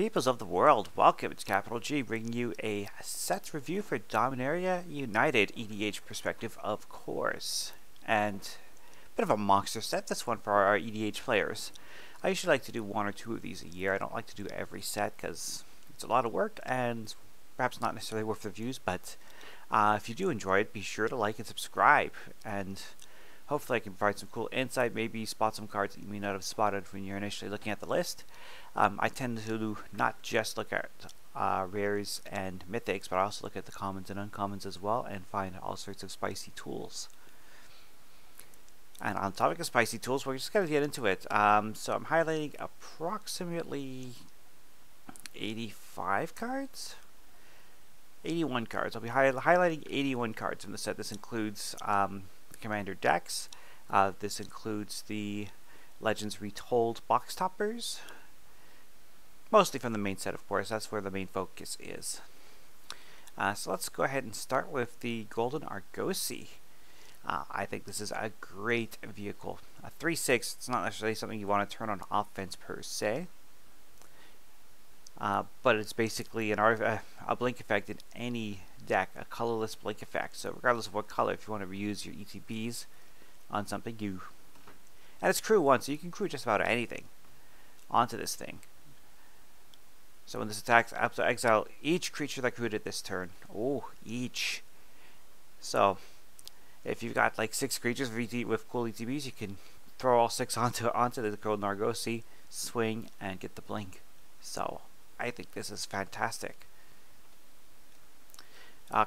Peoples of the world, welcome to Capital G, bringing you a set review for Dominaria United EDH perspective, of course. And a bit of a monster set, this one for our EDH players. I usually like to do one or two of these a year. I don't like to do every set because it's a lot of work and perhaps not necessarily worth the views, but if you do enjoy it, be sure to like and subscribe. And hopefully I can provide some cool insight, maybe spot some cards that you may not have spotted when you're initially looking at the list. I tend to not just look at rares and mythics, but I also look at the commons and uncommons as well and find all sorts of spicy tools. And on the topic of spicy tools, we're just going to get into it. So I'm highlighting approximately 85 cards? 81 cards. I'll be highlighting 81 cards in the set. This includes Commander decks. This includes the Legends Retold box toppers. Mostly from the main set, of course. That's where the main focus is. So let's go ahead and start with the Golden Argosy. I think this is a great vehicle. A 3/6, it's not necessarily something you want to turn on offense per se. But it's basically a blink effect in any deck, a colorless blink effect. So regardless of what color, if you want to reuse your ETBs on something, and it's crew 1, so you can crew just about anything onto this thing. So when this attacks, exile each creature that crewed it this turn. Oh, each. So if you've got like 6 creatures with cool ETBs, you can throw all 6 onto the Golden Argosy, swing, and get the blink. So I think this is fantastic.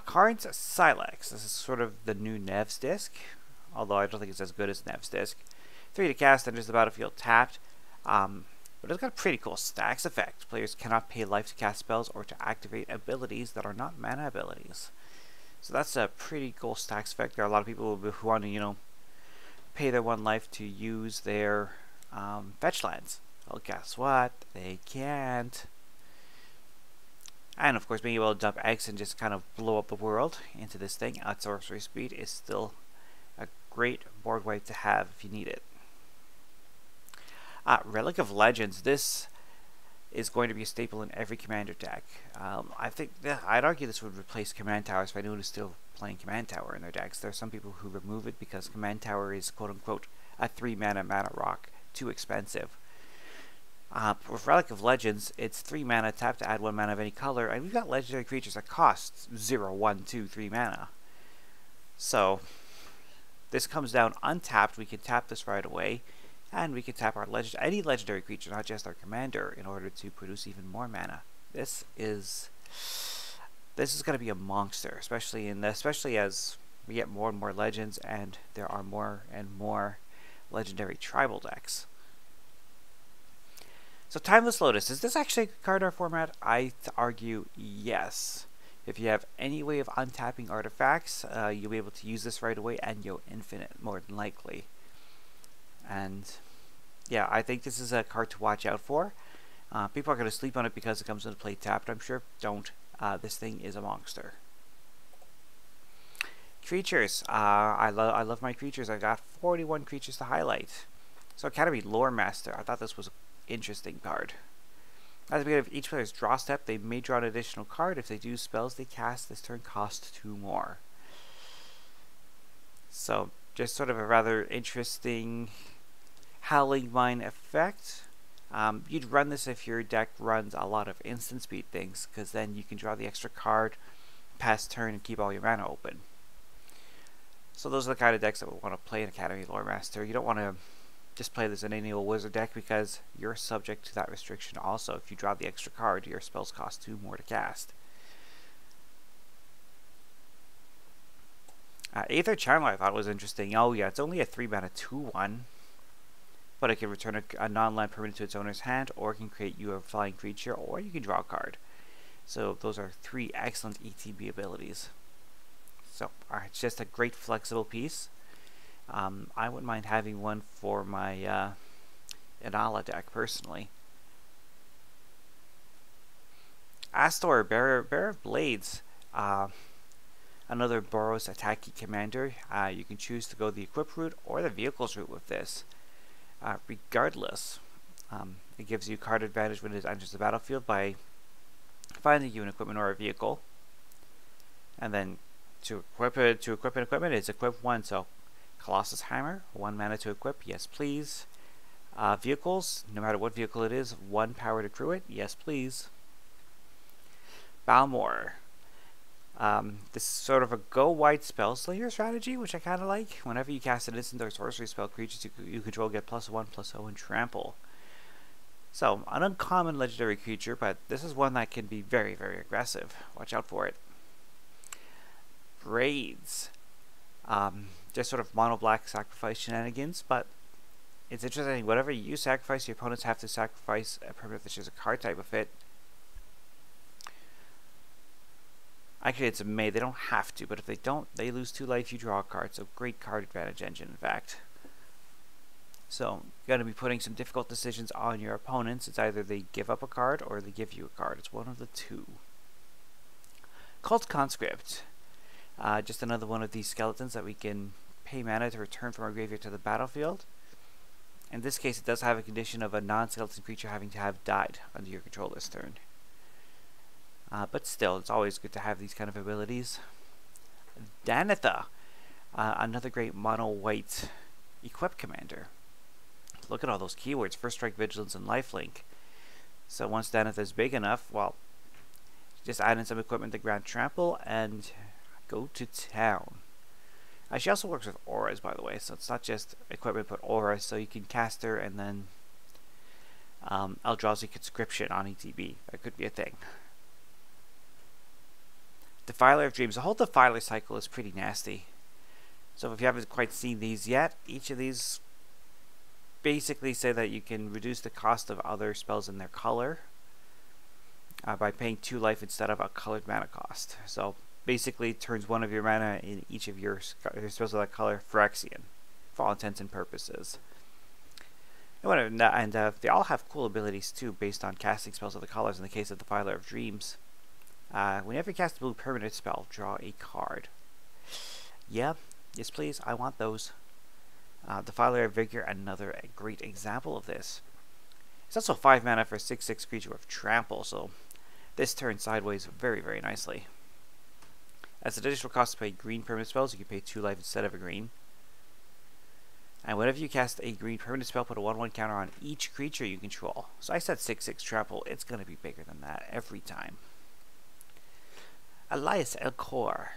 Karn's Silex. This is sort of the new Nev's disc, although I don't think it's as good as Nev's disc. 3 to cast, enters the battlefield tapped. But it's got a pretty cool stacks effect. Players cannot pay life to cast spells or to activate abilities that are not mana abilities. So that's a pretty cool stacks effect. There are a lot of people who want to, pay their 1 life to use their fetch lands. Well, guess what? They can't. And of course, being able to dump X and just kind of blow up the world into this thing at sorcery speed is still a great board wipe to have if you need it. Relic of Legends. This is going to be a staple in every commander deck. I think I'd argue this would replace Command Towers if anyone is still playing Command Tower in their decks. There are some people who remove it because Command Tower is quote-unquote a 3 mana rock, too expensive. With Relic of Legends, it's 3 mana, tap to add 1 mana of any color, and we've got legendary creatures that cost 0, 1, 2, 3 mana. So this comes down untapped. We can tap this right away. And we can tap our any legendary creature, not just our commander, in order to produce even more mana. This is going to be a monster, especially as we get more and more legends, and there are more and more legendary tribal decks. So Timeless Lotus, is this actually a card in our format? I argue yes. If you have any way of untapping artifacts, you'll be able to use this right away, and you'll infinite more than likely. And yeah, I think this is a card to watch out for. People are going to sleep on it because it comes into play tapped, I'm sure. Don't. This thing is a monster. Creatures. I love my creatures. I've got 41 creatures to highlight. So Academy Lore Master. I thought this was an interesting card. At the beginning of each player's draw step, they may draw an additional card. If they do, spells they cast this turn cost 2 more. So just sort of a rather interesting Howling Mine effect. You'd run this if your deck runs a lot of instant speed things, because then you can draw the extra card, pass turn, and keep all your mana open. So those are the kind of decks that we want to play in Academy Lore Master. You don't want to just play this in any old wizard deck because you're subject to that restriction also. If you draw the extra card, your spells cost 2 more to cast. Aether Channeler I thought was interesting. Oh yeah, it's only a 3 mana 2/1, but it can return a non-land permanent to its owner's hand, or it can create you a flying creature, or you can draw a card. So those are 3 excellent ETB abilities. So it's just a great flexible piece. I wouldn't mind having one for my Inala deck personally. Astor, Bearer of Blades. Another Boros attacking commander. You can choose to go the equip route or the vehicles route with this. Regardless, It gives you card advantage when it enters the battlefield by finding you an equipment or a vehicle. And then to equip an equipment, it's equip 1. So Colossus Hammer, 1 mana to equip, yes please. Vehicles, no matter what vehicle it is, 1 power to crew it, yes please. Balmore. This is sort of a go white spell slayer strategy, which I kind of like. Whenever you cast an instant or sorcery spell, creatures you control get +1/+0 and trample. So, an uncommon legendary creature, but this is one that can be very, very aggressive. Watch out for it. Braids. Just sort of mono black sacrifice shenanigans, but it's interesting. Whatever you sacrifice, your opponents have to sacrifice a permanent that shares a card type with it. Actually, it's a may. They don't have to, but if they don't, they lose 2 life, you draw a card. So, great card advantage engine, in fact. So, you're going to be putting some difficult decisions on your opponents. It's either they give up a card or they give you a card. It's one of the two. Cult Conscript. Just another one of these skeletons that we can pay mana to return from our graveyard to the battlefield. In this case, it does have a condition of a non-skeleton creature having to have died under your control this turn. But still, it's always good to have these kind of abilities. Danatha. Another great mono-white equip commander. Look at all those keywords: First Strike, Vigilance, and Lifelink. So once Danatha is big enough, well, just add in some equipment to grant trample and go to town. She also works with auras, by the way, so it's not just equipment but auras, so you can cast her and then Eldrazi Conscription on ETB. That could be a thing. Defiler of Dreams. The whole Defiler cycle is pretty nasty. So if you haven't quite seen these yet, each of these basically say that you can reduce the cost of other spells in their color by paying 2 life instead of a colored mana cost. So basically turns 1 of your mana in each of your spells of that color Phyrexian, for all intents and purposes. And they all have cool abilities too, based on casting spells of the colors. In the case of the Defiler of Dreams, whenever you cast a blue permanent spell, draw a card. Yeah, yes please, I want those. Defiler of Vigor, another great example of this. It's also 5 mana for a 6/6 creature with trample, so this turns sideways very, very nicely. As an additional cost to pay green permanent spells, you can pay 2 life instead of a green. And whenever you cast a green permanent spell, put a 1/1 counter on each creature you control. So I said 6/6 trample, it's going to be bigger than that every time. Lilias Alcor.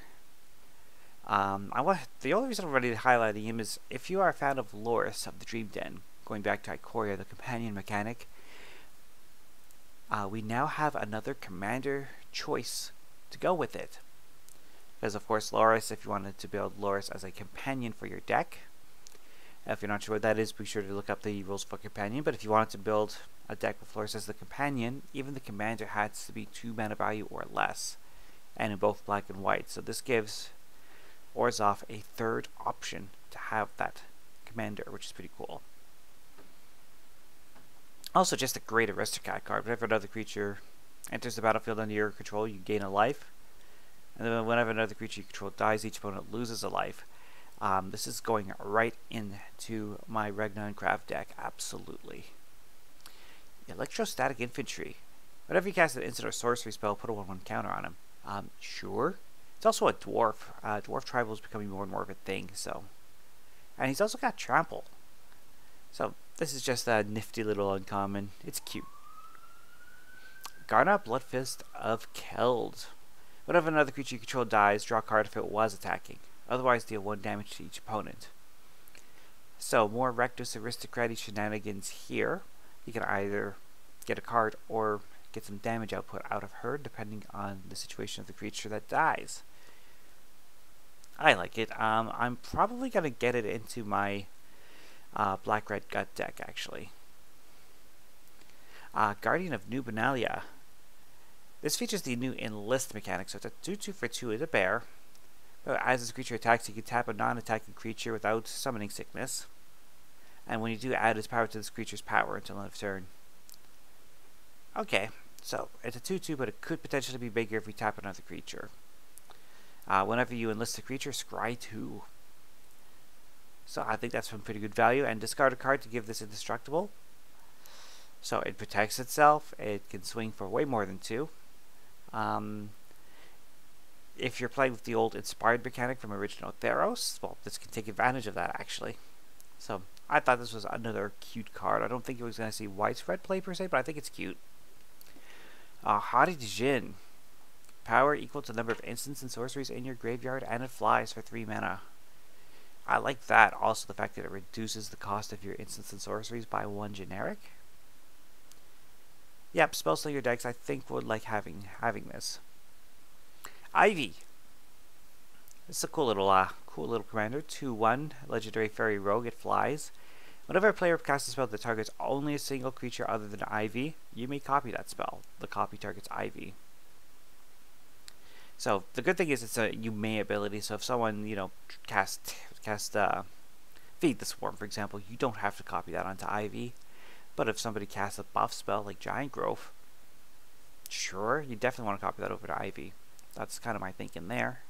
The only reason I'm ready to highlight him is if you are a fan of Lotus of the Dream Den, going back to Ikoria, the companion mechanic, we now have another commander choice to go with it. Because of course Lotus, if you wanted to build Lotus as a companion for your deck, if you're not sure what that is, be sure to look up the rules for companion. But if you wanted to build a deck with Lotus as the companion, even the commander has to be 2 mana value or less, and in both black and white. So this gives Orzhov a 3rd option to have that commander, which is pretty cool. Also, just a great aristocrat card. Whenever another creature enters the battlefield under your control, you gain a life. And then whenever another creature you control dies, each opponent loses a life. This is going right into my Regnum craft deck, absolutely. Electrostatic Infantry. Whenever you cast an instant or sorcery spell, put a 1/1 counter on him. Sure. It's also a dwarf. Dwarf tribal is becoming more and more of a thing, so. And he's also got trample. So this is just a nifty little uncommon. It's cute. Garna Bloodfist of Keld. Whenever another creature you control dies, draw a card if it was attacking. Otherwise, deal 1 damage to each opponent. So, more Rectus aristocratic shenanigans here. You can either get a card or get some damage output out of her, depending on the situation of the creature that dies. I like it. I'm probably going to get it into my Black-Red Gut deck, actually. Guardian of New Banalia. This features the new Enlist mechanic, so it's a 2/2 for 2 is a bear. As this creature attacks, you can tap a non-attacking creature without summoning sickness. And when you do, add its power to this creature's power until end of turn. Okay, so it's a 2/2, but it could potentially be bigger if we tap another creature. Whenever you enlist a creature, scry 2. So I think that's some pretty good value. And discard a card to give this indestructible. So it protects itself. It can swing for way more than 2. If you're playing with the old inspired mechanic from original Theros, well, this can take advantage of that actually. So I thought this was another cute card. I don't think it was going to see widespread play per se, but I think it's cute. Hotty Dejin. Power equal to the number of instants and sorceries in your graveyard, and it flies for 3 mana. I like that. Also the fact that it reduces the cost of your instants and sorceries by 1 generic. Yep, Spellslinger decks I think would like having this. Ivy. This is a cool little commander. 2/1 legendary fairy rogue. It flies. Whenever a player casts a spell that targets only a single creature other than Ivy, you may copy that spell. The copy targets Ivy. So the good thing is it's a you may ability. So if someone cast Feed the Swarm, for example, you don't have to copy that onto Ivy. But if somebody casts a buff spell like Giant Growth, sure, you definitely want to copy that over to Ivy. That's kind of my thinking there.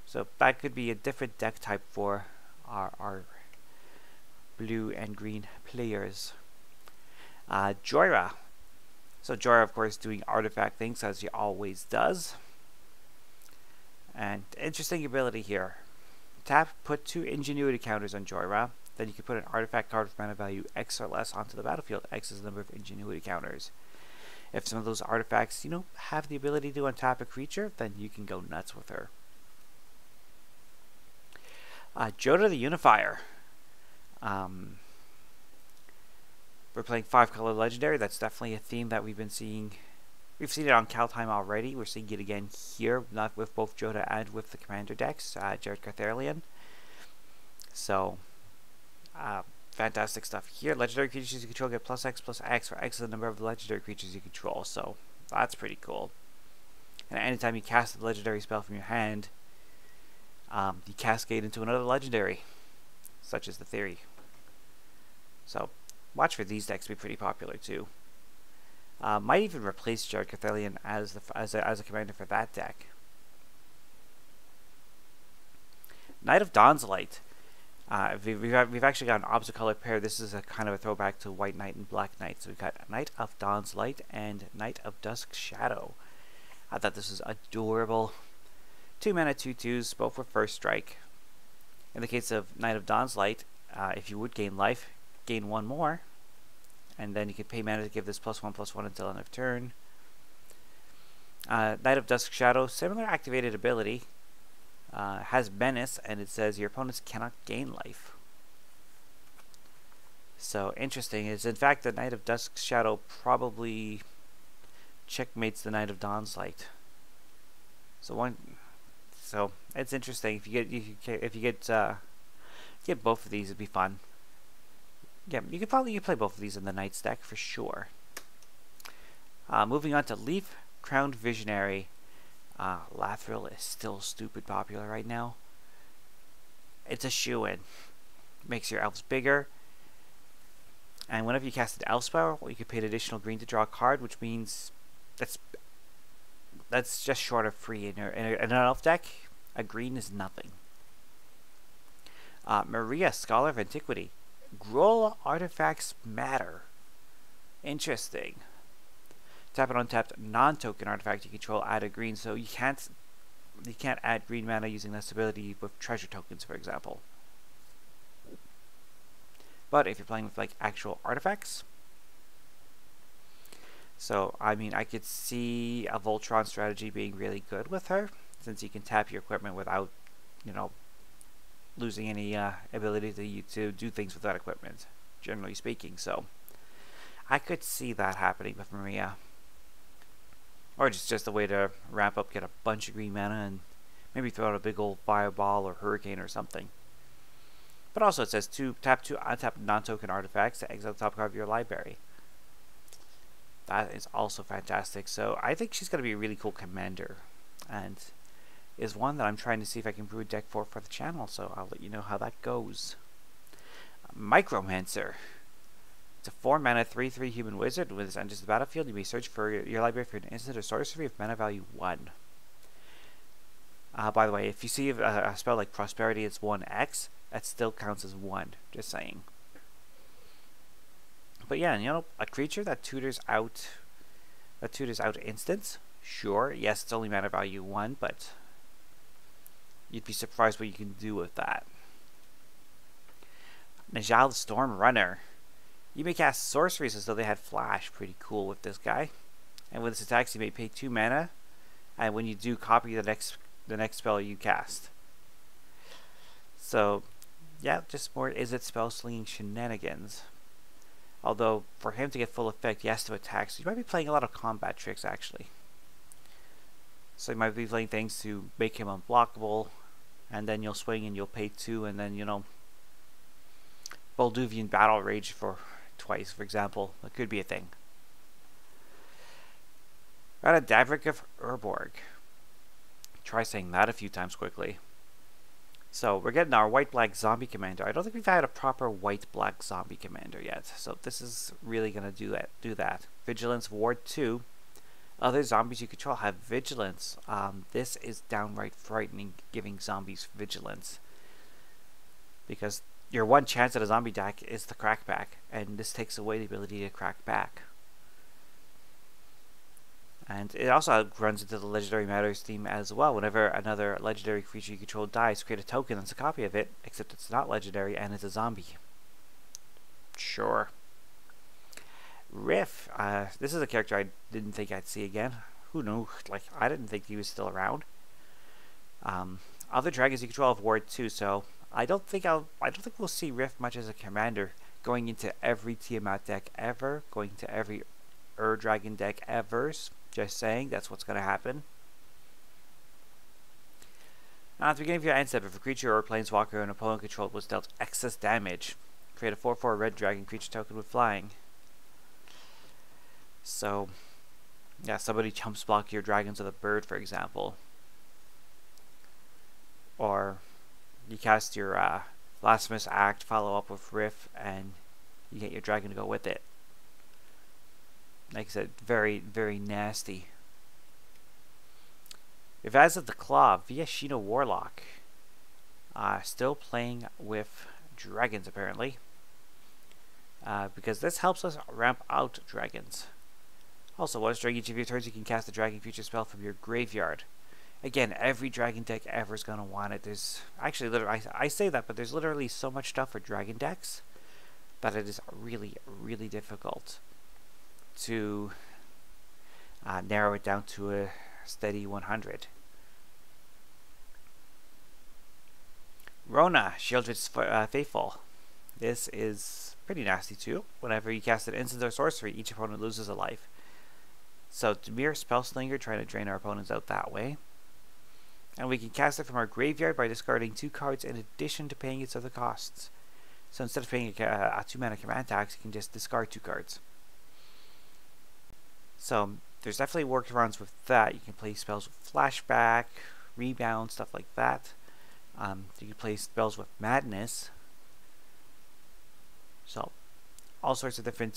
So that could be a different deck type for our blue and green players. Joyra. So Joyra, of course, doing artifact things as he always does. And interesting ability here. Tap, put 2 ingenuity counters on Joyra. Then you can put an artifact card with mana value X or less onto the battlefield. X is the number of ingenuity counters. If some of those artifacts, have the ability to untap a creature, then you can go nuts with her. Jodah the Unifier. We're playing 5-color legendary. That's definitely a theme that we've been seeing. We've seen it on Kaldheim already. We're seeing it again here, not with both Jodah and with the commander decks, Jared Cartharian. So, fantastic stuff here. Legendary creatures you control get +X/+X, where X is the number of the legendary creatures you control. So, that's pretty cool. And anytime you cast a legendary spell from your hand, you cascade into another legendary, such as the Theory. So, watch for these decks to be pretty popular too. Might even replace Jared Cartharian as a commander for that deck. Knight of Dawn's Light. We've actually got an opposite color pair. This is a kind of a throwback to White Knight and Black Knight. So we've got Knight of Dawn's Light and Knight of Dusk's Shadow. I thought this was adorable. 2 mana 2/2s, both with first strike. In the case of Knight of Dawn's Light, if you would gain life, gain 1 more. And then you can pay mana to give this +1/+1 until end of turn. Knight of Dusk's Shadow, similar activated ability. Has Menace, and it says your opponents cannot gain life. So interesting is, in fact, the Knight of Dusk's Shadow probably checkmates the Knight of Dawn's Light. So it's interesting. If you get both of these, it'd be fun. Yeah, you could play both of these in the Knight's deck for sure. Moving on to Leaf Crowned Visionary. Lathril is still stupid popular right now. It's a shoo-in. Makes your elves bigger. And whenever you cast an elf spell, you can pay an additional green to draw a card, which means that's just short of free. In an elf deck, a green is nothing. Maria, Scholar of Antiquity. Gruul artifacts matter. Interesting. Tap an untapped non-token artifact you control, add a green, so you can't add green mana using this ability with treasure tokens, for example. But if you're playing with like actual artifacts, so I mean I could see a Voltron strategy being really good with her, since you can tap your equipment without, losing any ability to do things with that equipment, generally speaking. So I could see that happening with Maria. Or just a way to ramp up, get a bunch of green mana, and maybe throw out a big old fireball or hurricane or something. But also it says tap 2 untap non-token artifacts to exile the top card of your library. That is also fantastic. So I think she's going to be a really cool commander, and is one that I'm trying to see if I can brew a deck for the channel. So I'll let you know how that goes. Micromancer. It's a 4-mana 3/3 human wizard. When this enters the battlefield, you may search for your library for an instant or sorcery with mana value 1. By the way, if you see a spell like Prosperity, it's 1x, that still counts as 1. Just saying. But yeah, you know, a creature that tutors out instants. Sure, yes, it's only mana value 1, but you'd be surprised what you can do with that. Najal the Stormrunner. You may cast sorceries as though they had flash. Pretty cool with this guy. And with his attacks, you may pay 2 mana, and when you do, copy the next spell you cast. So, yeah, just more Izzet spell slinging shenanigans. Although, for him to get full effect, he has to attack, so you might be playing a lot of combat tricks, actually. So you might be playing things to make him unblockable, and then you'll swing and you'll pay 2, and then, you know, Bolduvian Battle Rage for twice, for example. That could be a thing. Got a Davrik of Erborg. Try saying that a few times quickly. So we're getting our white-black zombie commander. I don't think we've had a proper white-black zombie commander yet. So this is really going to do that. Vigilance Ward 2. Other zombies you control have Vigilance. This is downright frightening, giving zombies Vigilance. Because your one chance at a zombie deck is the crackback. And this takes away the ability to crack back. And it also runs into the Legendary Matters theme as well. Whenever another legendary creature you control dies, create a token that's a copy of it, except it's not legendary and it's a zombie. Sure. Riff. This is a character I didn't think I'd see again. Who knew? Like, I didn't think he was still around. Other dragons you control have Ward 2, so I don't think we'll see Riff much as a commander going into every Tiamat deck ever, going to every Dragon deck ever. Just saying, that's what's going to happen. Now, at the beginning of your end step, if a creature or planeswalker an opponent controlled was dealt excess damage, create a 4/4 red dragon creature token with flying. So, yeah, somebody chumps block your dragons with a bird, for example. Or you cast your Blasphemous Act, follow up with Riff, and you get your dragon to go with it. Like I said, very, very nasty. Ivaz of the Claw, Viashino Warlock. Still playing with dragons, apparently. Because this helps us ramp out dragons. Also, once during each of your turns, you can cast a dragon creature spell from your graveyard. Again, every dragon deck ever is going to want it. There's actually, literally, I say that, but there's literally so much stuff for dragon decks that it is really, really difficult to narrow it down to a steady 100. Rona, Sheoldred's Faithful. This is pretty nasty too. Whenever you cast an instant or sorcery, each opponent loses a life. So, mere Spellslinger, trying to drain our opponents out that way. And we can cast it from our graveyard by discarding 2 cards in addition to paying its other costs. So instead of paying a 2-mana command tax, you can just discard 2 cards. So there's definitely workarounds with that. You can play spells with Flashback, Rebound, stuff like that. You can play spells with Madness. So all sorts of different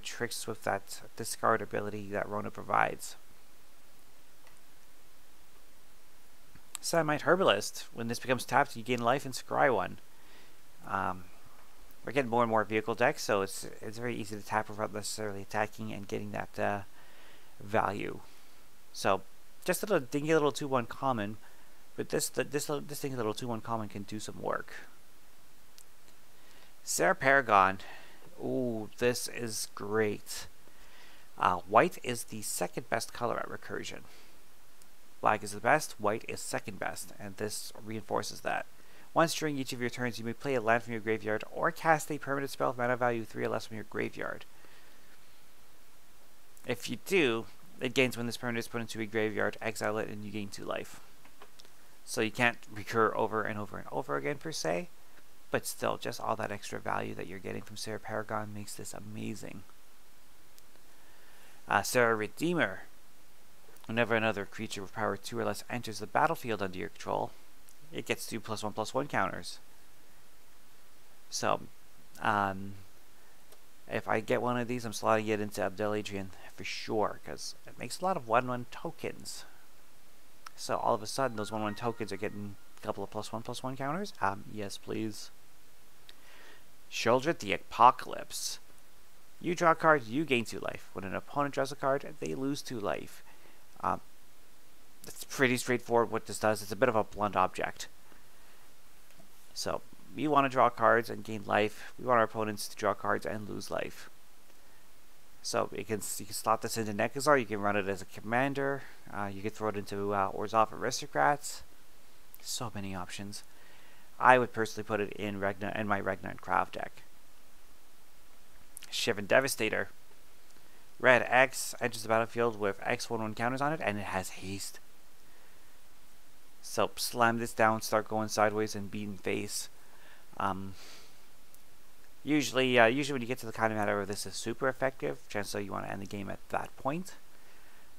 tricks with that discard ability that Rona provides. Samite Herbalist. When this becomes tapped, you gain life and scry 1. We're getting more and more vehicle decks, so it's very easy to tap without necessarily attacking and getting that value. So just a dingy little 2/1 common, but this dingy little 2/1 common can do some work. Sarah Paragon. Ooh, this is great. White is the second best color at recursion. Black is the best, white is second best, and this reinforces that. Once during each of your turns, you may play a land from your graveyard or cast a permanent spell of mana value 3 or less from your graveyard. If you do, it gains when this permanent is put into a graveyard, exile it, and you gain 2 life. So you can't recur over and over and over again per se, but still, just all that extra value that you're getting from Sarah Paragon makes this amazing. Sarah Redeemer. Whenever another creature with power 2 or less enters the battlefield under your control, it gets 2 +1/+1 counters. So, if I get one of these, I'm slotting it into Abdeladrian for sure, because it makes a lot of 1/1 tokens. So all of a sudden, those 1/1 tokens are getting a couple of +1/+1 counters. Yes, please. Sheoldred the Apocalypse. You draw a card, you gain 2 life. When an opponent draws a card, they lose 2 life. It's pretty straightforward what this does. It's a bit of a blunt object. So, we want to draw cards and gain life. We want our opponents to draw cards and lose life. So, you can slot this into Nekazar. You can run it as a commander. You can throw it into Orzhov Aristocrats. So many options. I would personally put it in my Regnum and Krav deck. Shivan Devastator. Red X enters the battlefield with X/1/1 counters on it, and it has haste. So slam this down, start going sideways and beating face. Usually when you get to the kind of matter where this is super effective, chances are you want to end the game at that point.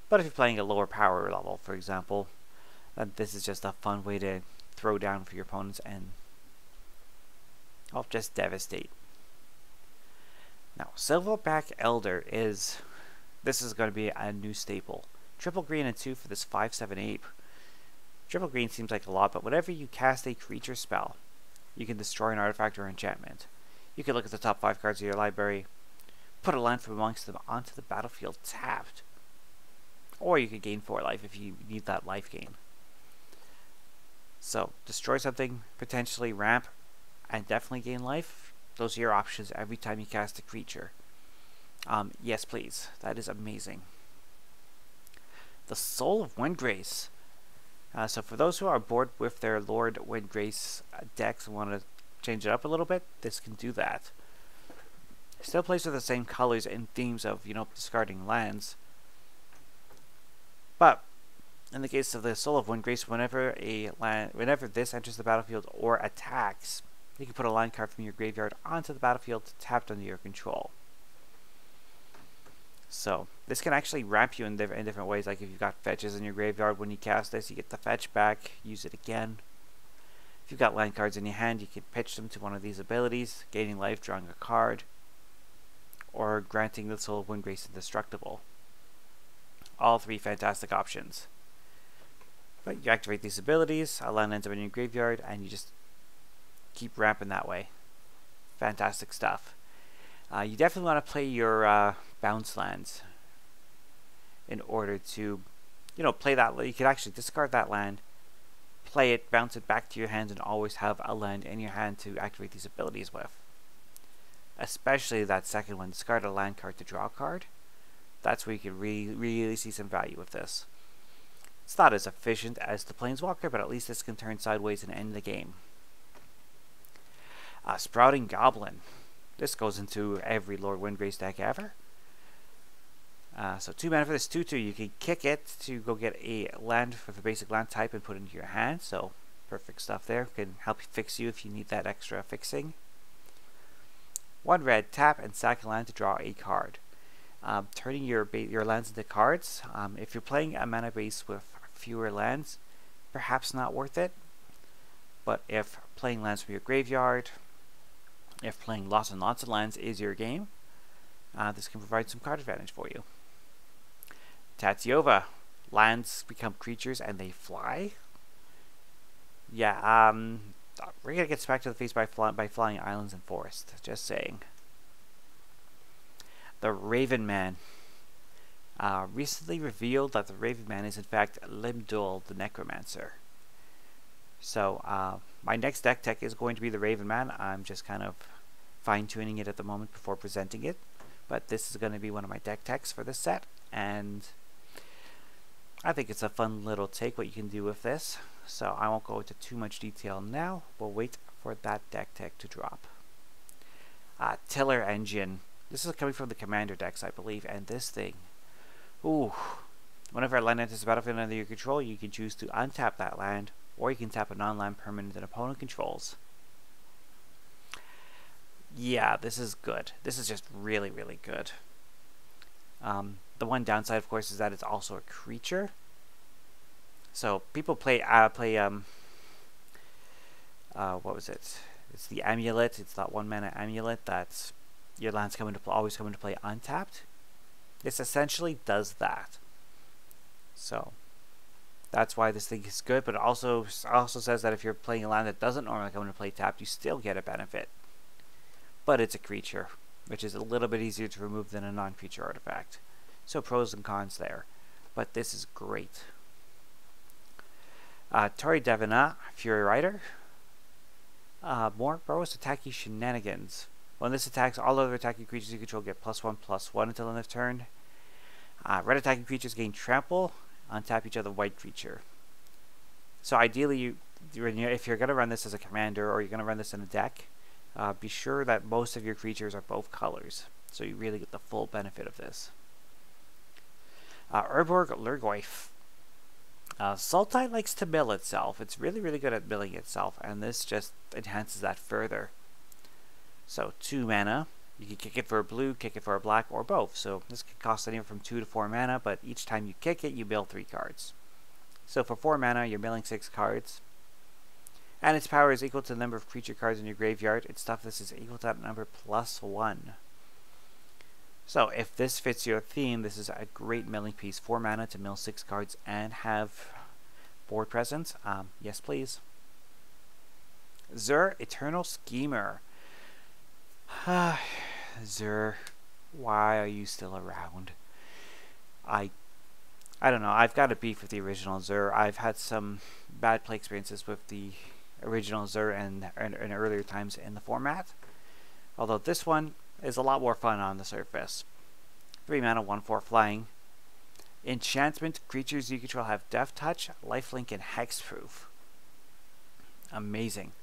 But if you're playing a lower power level, for example, then this is just a fun way to throw down for your opponents and just devastate. Now, Silverback Elder this is going to be a new staple. Triple green and 2 for this 5/7 ape. Triple green seems like a lot, but whenever you cast a creature spell, you can destroy an artifact or enchantment. You can look at the top 5 cards of your library, put a land from amongst them onto the battlefield tapped. Or you could gain 4 life if you need that life gain. So, destroy something, potentially ramp, and definitely gain life. Those are your options every time you cast a creature. Yes, please. That is amazing. The Soul of Windgrace. So for those who are bored with their Lord Windgrace decks and want to change it up a little bit, this can do that. Still plays with the same colors and themes of, discarding lands. But in the case of the Soul of Windgrace, whenever this enters the battlefield or attacks, you can put a land card from your graveyard onto the battlefield tapped under your control. So this can actually ramp you in different ways. Like if you've got fetches in your graveyard, when you cast this, you get the fetch back, use it again. If you've got land cards in your hand, you can pitch them to one of these abilities, gaining life, drawing a card, or granting the Soul of Windgrace indestructible. All 3 fantastic options. But you activate these abilities, a land ends up in your graveyard, and you just keep ramping that way. Fantastic stuff. You definitely want to play your bounce lands in order to, play that. You could actually discard that land, play it, bounce it back to your hand, and always have a land in your hand to activate these abilities with. Especially that second one, discard a land card to draw a card. That's where you can really see some value with this. It's not as efficient as the Planeswalker, but at least this can turn sideways and end the game. Sprouting Goblin. This goes into every Lord Windgrace deck ever. So 2 mana for this 2/2. You can kick it to go get a land for the basic land type and put it into your hand. So perfect stuff there. Can help fix you if you need that extra fixing. 1 red, tap and sack a land to draw a card. Turning your lands into cards. If you're playing a mana base with fewer lands, perhaps not worth it. But if playing lands from your graveyard, if playing lots and lots of lands is your game, this can provide some card advantage for you. Tatyova. Lands become creatures and they fly. Yeah, we're going to get smacked to the face by flying islands and forests. Just saying. The Raven Man. Recently revealed that the Raven Man is in fact Limdul the Necromancer. So, my next deck tech is going to be the Raven Man. I'm just kind of fine-tuning it at the moment before presenting it. But this is going to be one of my deck techs for this set. And I think it's a fun little take what you can do with this. So I won't go into too much detail now. We'll wait for that deck tech to drop. Tiller Engine. This is coming from the Commander decks, I believe. And this thing. Ooh. Whenever a land enters the battlefield under your control, you can choose to untap that land. Or you can tap a non-land permanent that opponent controls. Yeah, this is good. This is just really, really good. The one downside, of course, is that it's also a creature. So people play what was it? It's the Amulet. It's that 1 mana Amulet that your lands always come into play untapped. This essentially does that. So that's why this thing is good, but it also says that if you're playing a land that doesn't normally come into play tapped, you still get a benefit. But it's a creature. which is a little bit easier to remove than a non-creature artifact. So pros and cons there, but this is great. Tori Devina, Fury Rider. More Boros attacking shenanigans. When this attacks, all other attacking creatures you control get +1/+1 until end of turn. Red attacking creatures gain trample. Untap each other white creature. So ideally, if you're going to run this as a commander or you're going to run this in a deck, be sure that most of your creatures are both colors, so you really get the full benefit of this. Erborg Repossession. Sultai likes to mill itself. It's really good at milling itself, and this just enhances that further. So 2 mana. You can kick it for a blue, kick it for a black, or both. So this could cost anywhere from 2 to 4 mana, but each time you kick it, you mill 3 cards. So for 4 mana, you're milling 6 cards. And its power is equal to the number of creature cards in your graveyard. Its toughness is equal to that number +1. So if this fits your theme, this is a great milling piece. 4 mana to mill 6 cards and have board presence. Yes, please. Zur, Eternal Schemer. Zur, why are you still around? I don't know. I've got a beef with the original Zur. I've had some bad play experiences with the original Zur and earlier times in the format. Although this one is a lot more fun on the surface. 3 mana, 1/4 flying. Enchantment, creatures you control have Death Touch, Lifelink, and Hex Proof. Amazing.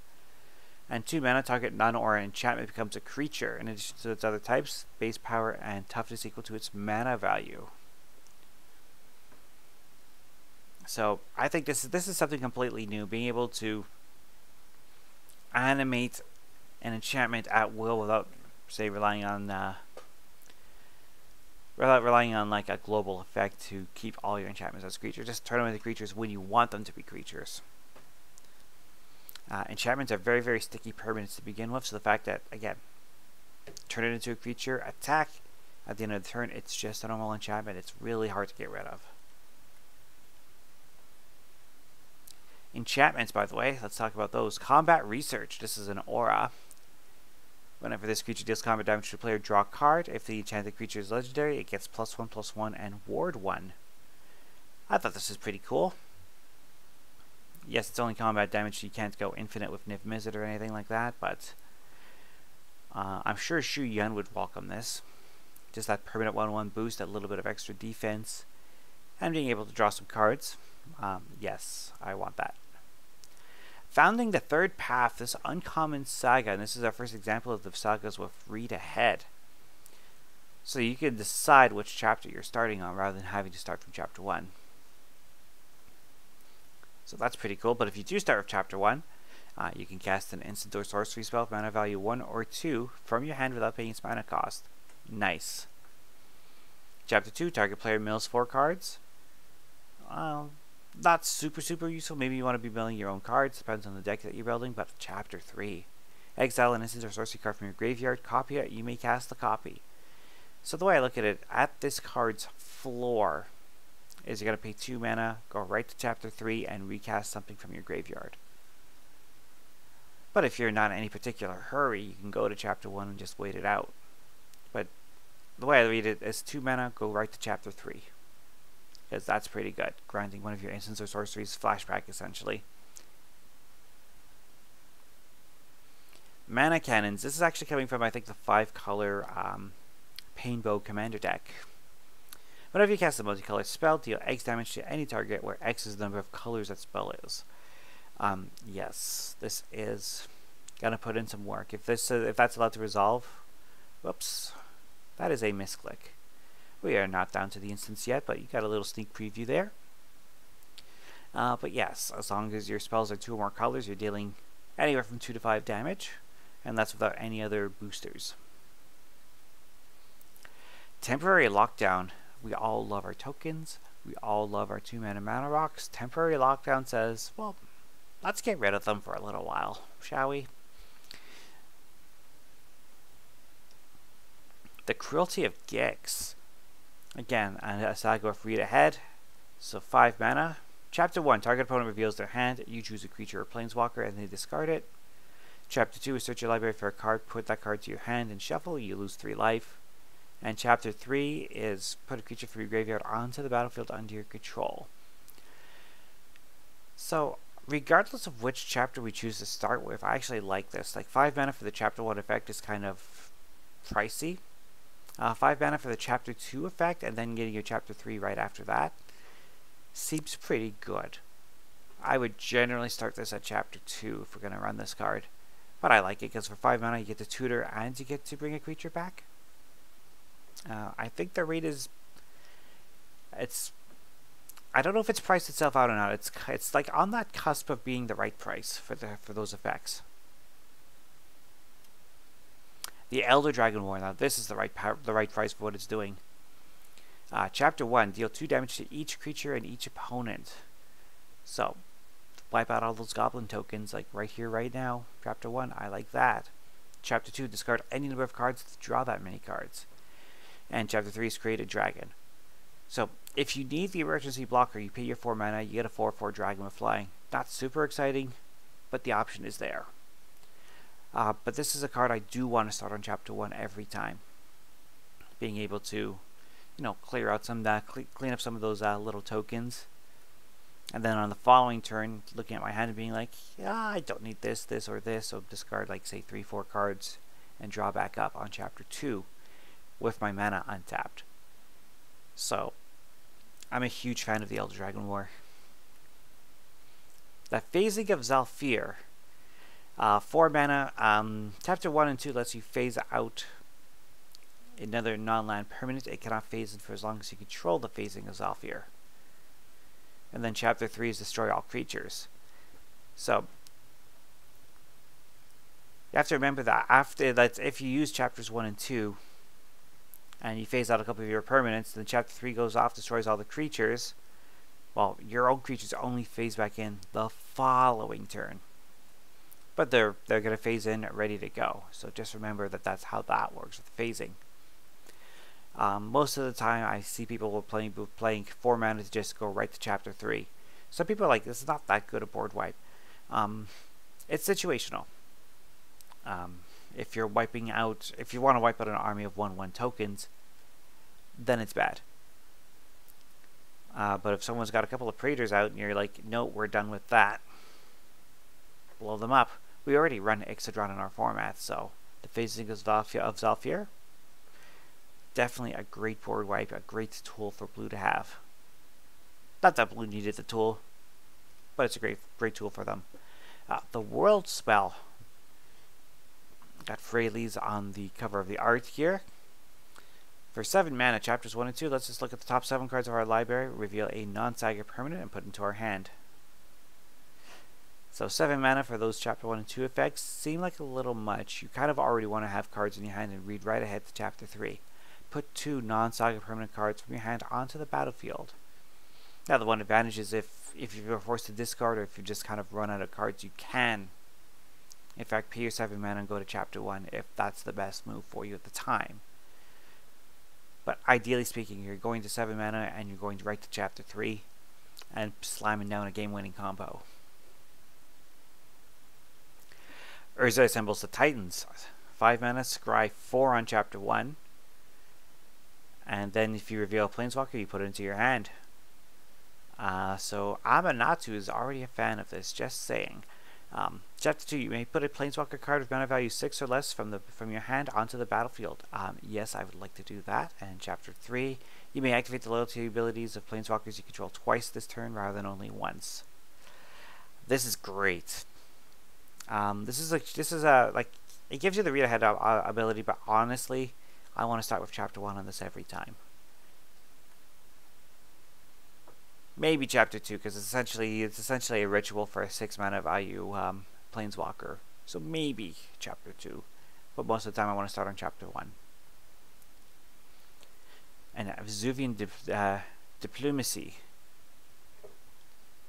And 2 mana, target non-aura enchantment becomes a creature. In addition to its other types, base power and toughness equal to its mana value. So I think this is something completely new. Being able to animate an enchantment at will without, say, relying on like a global effect to keep all your enchantments as creatures. Just turn them into creatures when you want them to be creatures. Enchantments are very sticky permanents to begin with, so the fact that, again, turn it into a creature, attack, at the end of the turn, it's just a normal enchantment. It's really hard to get rid of. Enchantments, by the way, let's talk about those. Combat Research, this is an aura. Whenever this creature deals combat damage to a player, draw a card. If the enchanted creature is legendary, it gets +1/+1 and ward 1. I thought this was pretty cool. Yes, it's only combat damage, so you can't go infinite with Niv Mizzet or anything like that, but I'm sure Shu Yun would welcome this. Just that permanent 1/1 boost, a little bit of extra defense, and being able to draw some cards. Yes, I want that. Founding the Third Path, this uncommon saga, and this is our first example of the sagas with read ahead. So you can decide which chapter you're starting on rather than having to start from chapter 1. So that's pretty cool, but if you do start with chapter 1, you can cast an instant or sorcery spell with mana value 1 or 2 from your hand without paying its mana cost. Nice. Chapter 2, target player mills 4 cards. Not super useful. Maybe you want to be milling your own cards, depends on the deck that you're building, but chapter 3. Exile an instant or sorcery card from your graveyard, copy it, you may cast the copy. So the way I look at it, at this card's floor, is you're going to pay 2 mana, go right to chapter 3, and recast something from your graveyard. But if you're not in any particular hurry, you can go to chapter 1 and just wait it out. But the way I read it is 2 mana, go right to chapter 3. Because that's pretty good. Granting one of your instants or sorceries flashback, essentially. Mana Cannons. This is actually coming from, I think, the 5-color Painbow Commander deck. Whenever you cast a multicolored spell, deal X damage to any target where X is the number of colors that spell is. Yes, this is gonna put in some work. If that's allowed to resolve, whoops, that is a misclick. We are not down to the instance yet, but you got a little sneak preview there. But yes, as long as your spells are 2 or more colors, you're dealing anywhere from 2 to 5 damage, and that's without any other boosters. Temporary Lockdown. We all love our tokens. We all love our 2 mana rocks. Temporary Lockdown says, well, let's get rid of them for a little while, shall we? The Cruelty of Gigs. Again, a saga with read ahead. So 5 mana. Chapter 1. Target opponent reveals their hand. You choose a creature or planeswalker and they discard it. Chapter 2 is search your library for a card, put that card to your hand and shuffle, you lose 3 life. And Chapter 3 is put a creature from your graveyard onto the battlefield under your control. So, regardless of which chapter we choose to start with, I actually like this. Like, 5 mana for the Chapter 1 effect is kind of pricey. 5 mana for the Chapter 2 effect, and then getting your Chapter 3 right after that, seems pretty good. I would generally start this at Chapter 2 if we're going to run this card. But I like it because for 5 mana you get to tutor and you get to bring a creature back. I think the rate is... I don't know if it's priced itself out or not. It's like on that cusp of being the right price for those effects. The Elder Dragon War. Now this is the right price for what it's doing. Chapter 1, deal 2 damage to each creature and each opponent. So, wipe out all those Goblin tokens, like right here, right now. Chapter 1, I like that. Chapter 2, discard any number of cards to draw that many cards. And Chapter 3 is create a dragon. So, if you need the emergency blocker, you pay your 4 mana, you get a 4/4 dragon with flying. Not super exciting, but the option is there. But this is a card I do want to start on Chapter 1 every time. Being able to, you know, clear out some, clean up some of those little tokens. And then on the following turn, looking at my hand and being like, yeah, I don't need this, this, or this. So discard, like, say, 3-4 cards and draw back up on Chapter 2 with my mana untapped. So, I'm a huge fan of the Elder Dragon War. The Phasing of Zhalfir. 4 mana. Chapter 1 and 2 lets you phase out another non-land permanent. It cannot phase in for as long as you control the Phasing of Zhalfir. And then Chapter 3 is destroy all creatures. So, you have to remember that if you use Chapters 1 and 2, and you phase out a couple of your permanents, then Chapter 3 goes off, destroys all the creatures. Well, your own creatures only phase back in the following turn. But they're going to phase in ready to go. So just remember that that's how that works with phasing. Most of the time I see people playing 4 mana to just go right to Chapter 3. Some people are like, this is not that good a board wipe. It's situational. If you're wiping out, if you want to wipe out an army of 1/1 tokens, then it's bad. But if someone's got a couple of Praetors out and you're like, no, we're done with that, blow them up. We already run Ixodron in our format, so the Phasing of Zhalfir, definitely a great board wipe, a great tool for blue to have. Not that blue needed the tool, but it's a great tool for them. The World Spell. Got Freyleys on the cover of the art here. For 7 mana, Chapters 1 and 2, let's just look at the top 7 cards of our library, reveal a non-saga permanent, and put into our hand. So 7 mana for those Chapter 1 and 2 effects seem like a little much. You kind of already want to have cards in your hand and read right ahead to Chapter 3. Put 2 non-saga permanent cards from your hand onto the battlefield. Now the one advantage is if you're forced to discard, or if you just kind of run out of cards, you can in fact pay your 7 mana and go to Chapter 1 if that's the best move for you at the time. But ideally speaking, you're going to 7 mana and you're going right to Chapter 3 and slamming down a game-winning combo. Urza assembles the Titans. 5 mana, scry 4 on Chapter 1. And then if you reveal a Planeswalker, you put it into your hand. So Amanatu is already a fan of this, just saying. Chapter 2, you may put a Planeswalker card with mana value 6 or less from your hand onto the battlefield. Yes, I would like to do that. And Chapter 3, you may activate the loyalty abilities of Planeswalkers you control twice this turn rather than only once. This is great. This is it gives you the read ahead ability, but honestly, I want to start with Chapter 1 on this every time. Maybe Chapter 2, because it's essentially a ritual for a 6 mana value Planeswalker. So maybe Chapter 2, but most of the time I want to start on Chapter 1. And Zuvian Diplomacy.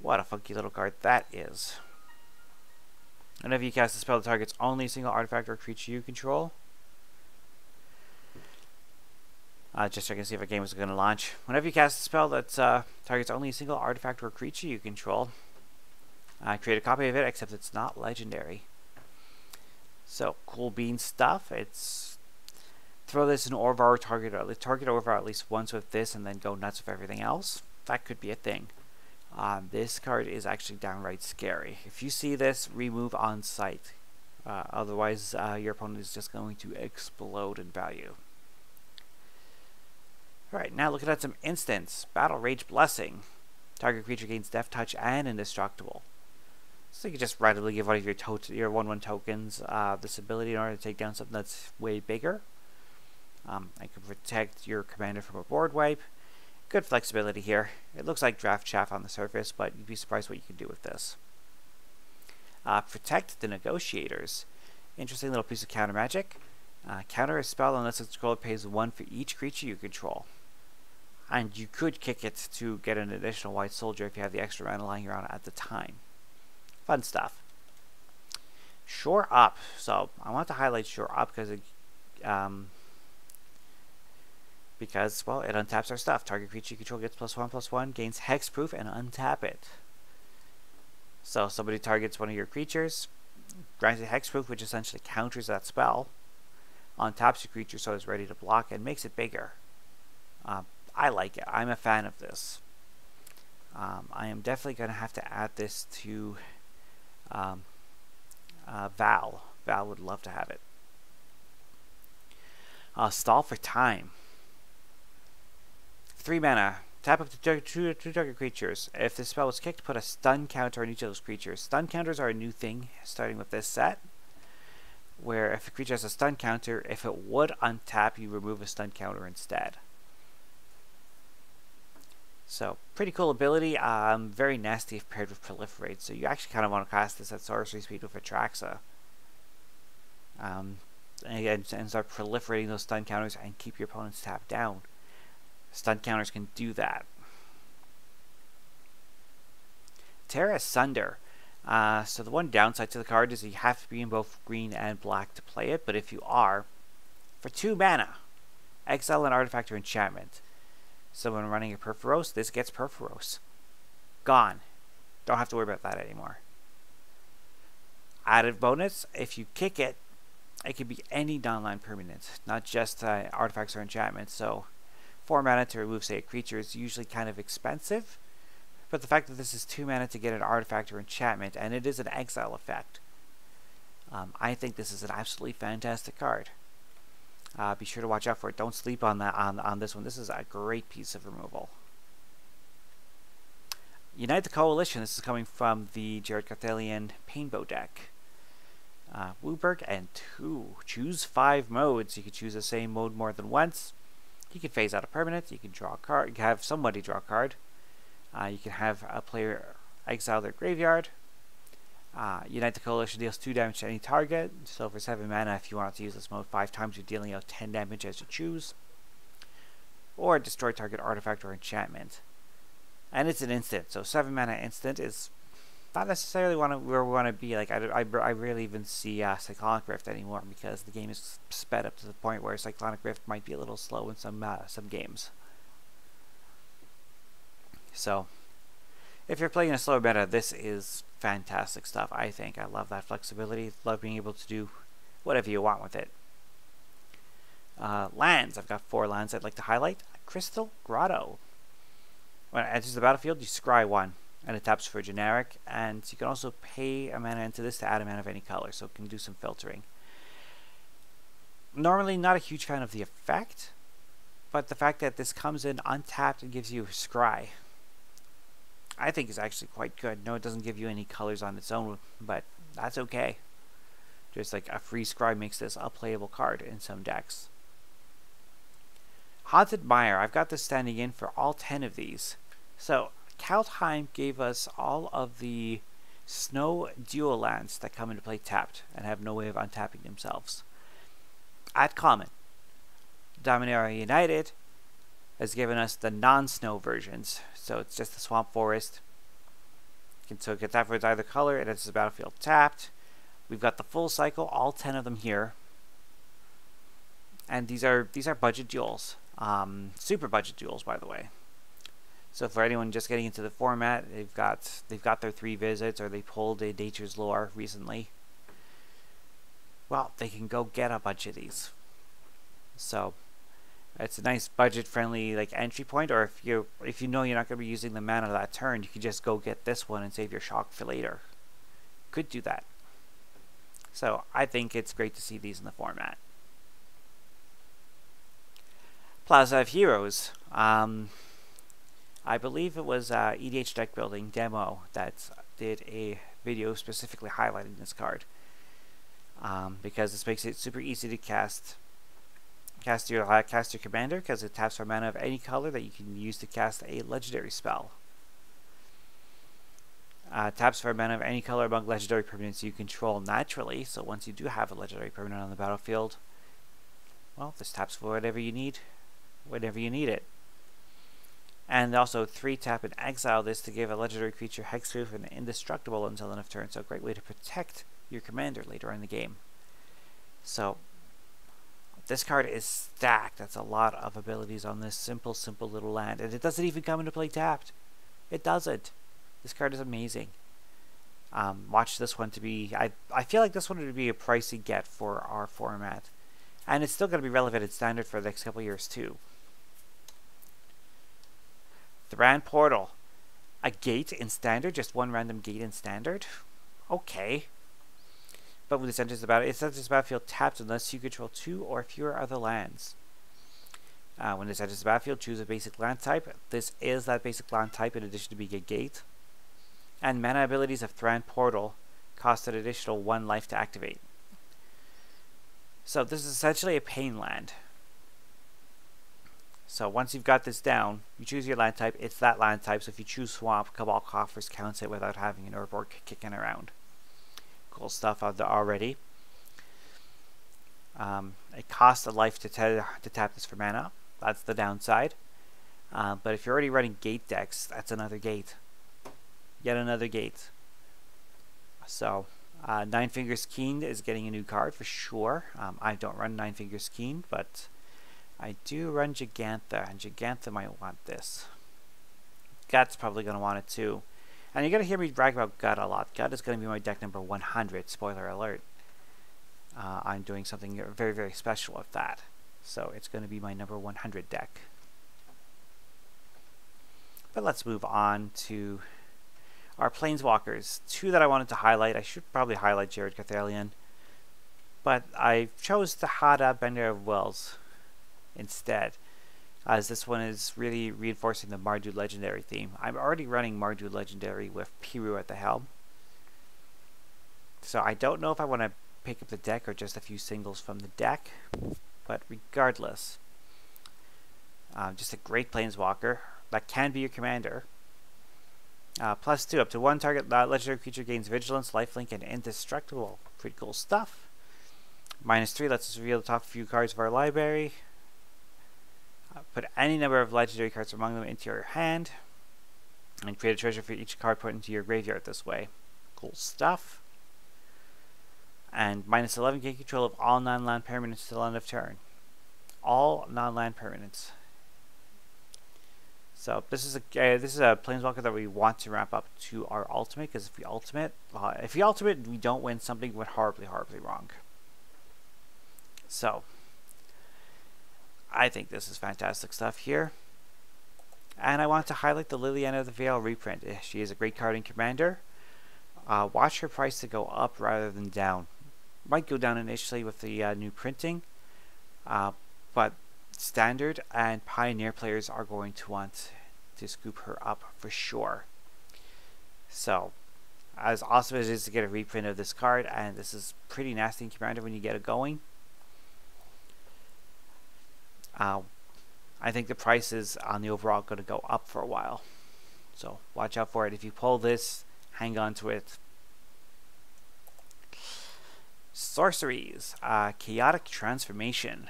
What a funky little card that is. Whenever you cast a spell that targets only a single artifact or creature you control. Just so I can see if a game is going to launch. Whenever you cast a spell that targets only a single artifact or creature you control, create a copy of it, except it's not legendary. So cool bean stuff. It's throw this in Orvar, target Orvar at least once with this, and then go nuts with everything else. That could be a thing. This card is actually downright scary. If you see this, remove on sight. Otherwise, your opponent is just going to explode in value. Alright, now looking at some instants. Battle Rage Blessing. Target creature gains Death Touch and Indestructible. So you can just randomly give one of your 1/1 tokens this ability in order to take down something that's way bigger. I can protect your commander from a board wipe. Good flexibility here. It looks like draft chaff on the surface, but you'd be surprised what you can do with this. Protect the Negotiators. Interesting little piece of counter magic. Counter a spell unless its controller pays 1 for each creature you control. And you could kick it to get an additional white soldier if you have the extra mana lying around at the time. Fun stuff. Shore Up. So I want to highlight Shore Up because well, it untaps our stuff. Target creature you control gets +1/+1, gains Hex Proof, and untap it. So somebody targets one of your creatures, grants it Hex Proof, which essentially counters that spell, untaps your creature so it's ready to block, and makes it bigger. I like it. I'm a fan of this. I am definitely going to have to add this to Val. Val would love to have it. Stall for Time. 3 mana. Tap up to two target creatures. If this spell was kicked, put a stun counter on each of those creatures. Stun counters are a new thing starting with this set, where if a creature has a stun counter, if it would untap, you remove a stun counter instead. So, pretty cool ability. Very nasty if paired with Proliferate. So you actually kind of want to cast this at sorcery speed with Atraxa. And start proliferating those stun counters and keep your opponents tapped down. Stun counters can do that. Tear Asunder. So the one downside to the card is you have to be in both green and black to play it. But if you are, for 2 mana, exile an artifact or enchantment. So when running a Perforos, this gets Perforos. Gone. Don't have to worry about that anymore. Added bonus, if you kick it, it can be any non-land permanent, not just artifacts or enchantments. So 4 mana to remove, say, a creature is usually kind of expensive. But the fact that this is 2 mana to get an artifact or enchantment, and it is an exile effect, I think this is an absolutely fantastic card. Be sure to watch out for it. Don't sleep on that on this one. This is a great piece of removal. Unite the Coalition. This is coming from the Jared Carthalian Painbow deck. Wooburg and 2. Choose 5 modes. You can choose the same mode more than once. You can phase out a permanent. You can draw a card. You can have somebody draw a card. You can have a player exile their graveyard. Unite the Coalition deals 2 damage to any target. So for 7 mana, if you want to use this mode 5 times, you're dealing out 10 damage as you choose. Or destroy target artifact or enchantment. And it's an instant, so 7 mana instant is not necessarily where we want to be. Like I rarely even see Cyclonic Rift anymore because the game is sped up to the point where Cyclonic Rift might be a little slow in some games. So if you're playing a slower meta, this is fantastic stuff, I think. I love that flexibility. Love being able to do whatever you want with it. Lands. I've got 4 lands I'd like to highlight. Crystal Grotto. When it enters the battlefield, you scry 1, and it taps for a generic, and you can also pay a mana into this to add a mana of any color, so it can do some filtering. Normally not a huge fan of the effect, but the fact that this comes in untapped and gives you scry, I think is actually quite good. No, it doesn't give you any colors on its own, but that's okay. Just like a free scry makes this a playable card in some decks. Haunted Mire. I've got this standing in for all 10 of these. So, Kaldheim gave us all of the snow dual lands that come into play tapped and have no way of untapping themselves. At common, Dominaria United has given us the non-snow versions. So it's just the Swamp Forest. You can so get that for either color. It enters the battlefield tapped. We've got the full cycle, all 10 of them here. And these are budget duels. Super budget duels, by the way. So for anyone just getting into the format, they've got their 3 visits, or they pulled a Nature's Lore recently. well, they can go get a bunch of these. So it's a nice budget-friendly like entry point. Or if you know you're not going to be using the mana that turn, you can just go get this one and save your shock for later. Could do that. So I think it's great to see these in the format. Plaza of Heroes. I believe it was EDH deck building demo that did a video specifically highlighting this card, because this makes it super easy to cast your commander, because it taps for mana of any color that you can use to cast a legendary spell. Taps for mana of any color among legendary permanents you control naturally, so once you do have a legendary permanent on the battlefield, well, this taps for whatever you need it. And also 3-tap and exile this to give a legendary creature Hex Proof and indestructible until end of turn, so a great way to protect your commander later in the game. So this card is stacked. That's a lot of abilities on this simple little land, and it doesn't even come into play tapped. It doesn't. This card is amazing. Watch this one to be... I feel like this one would be a pricey get for our format, and it's still going to be relevant in Standard for the next couple years too. Thran Portal. A gate in Standard? Just one random gate in Standard? Okay. But when this enters the battlefield tapped unless you control 2 or fewer other lands. When this enters the battlefield, choose a basic land type. This is that basic land type in addition to being a gate. And mana abilities of Thran Portal cost an additional 1 life to activate. So this is essentially a pain land. So once you've got this down, you choose your land type. It's that land type, so if you choose Swamp, Cabal Coffers counts it without having an Erborg kicking around. Cool stuff out there already. It costs a life to tap this for mana. That's the downside. But if you're already running gate decks, that's another gate. Yet another gate. So, Nine Fingers Keen is getting a new card for sure. I don't run Nine Fingers Keen, but I do run Gigantha, and Gigantha might want this. Gut's probably going to want it too. And you're going to hear me brag about Gut a lot. Gut is going to be my deck number 100, spoiler alert. I'm doing something very, very special with that. So it's going to be my number 100 deck. But let's move on to our Planeswalkers. 2 that I wanted to highlight. I should probably highlight Jared Cathalion, but I chose the Hada Bender of Wells instead, as this one is really reinforcing the Mardu Legendary theme. I'm already running Mardu Legendary with Piru at the helm, so I don't know if I want to pick up the deck or just a few singles from the deck, but regardless, just a great Planeswalker that can be your commander. +2, up to 1 target legendary creature gains Vigilance, Lifelink, and Indestructible. Pretty cool stuff. -3 lets us reveal the top few cards of our library. Put any number of legendary cards among them into your hand, and create a treasure for each card put into your graveyard this way. Cool stuff. And -11, gain control of all non-land permanents till end of turn. All non-land permanents. So this is a Planeswalker that we want to ramp up to our ultimate, because if we ultimate we don't win, something went horribly wrong. So I think this is fantastic stuff here. And I want to highlight the Liliana of the Veil reprint. She is a great card in Commander. Watch her price to go up rather than down. Might go down initially with the new printing, but Standard and Pioneer players are going to want to scoop her up for sure. So, as awesome as it is to get a reprint of this card, and this is pretty nasty in Commander when you get it going, I think the price is on the overall going to go up for a while. So watch out for it. If you pull this, hang on to it. Sorceries. Chaotic Transformation.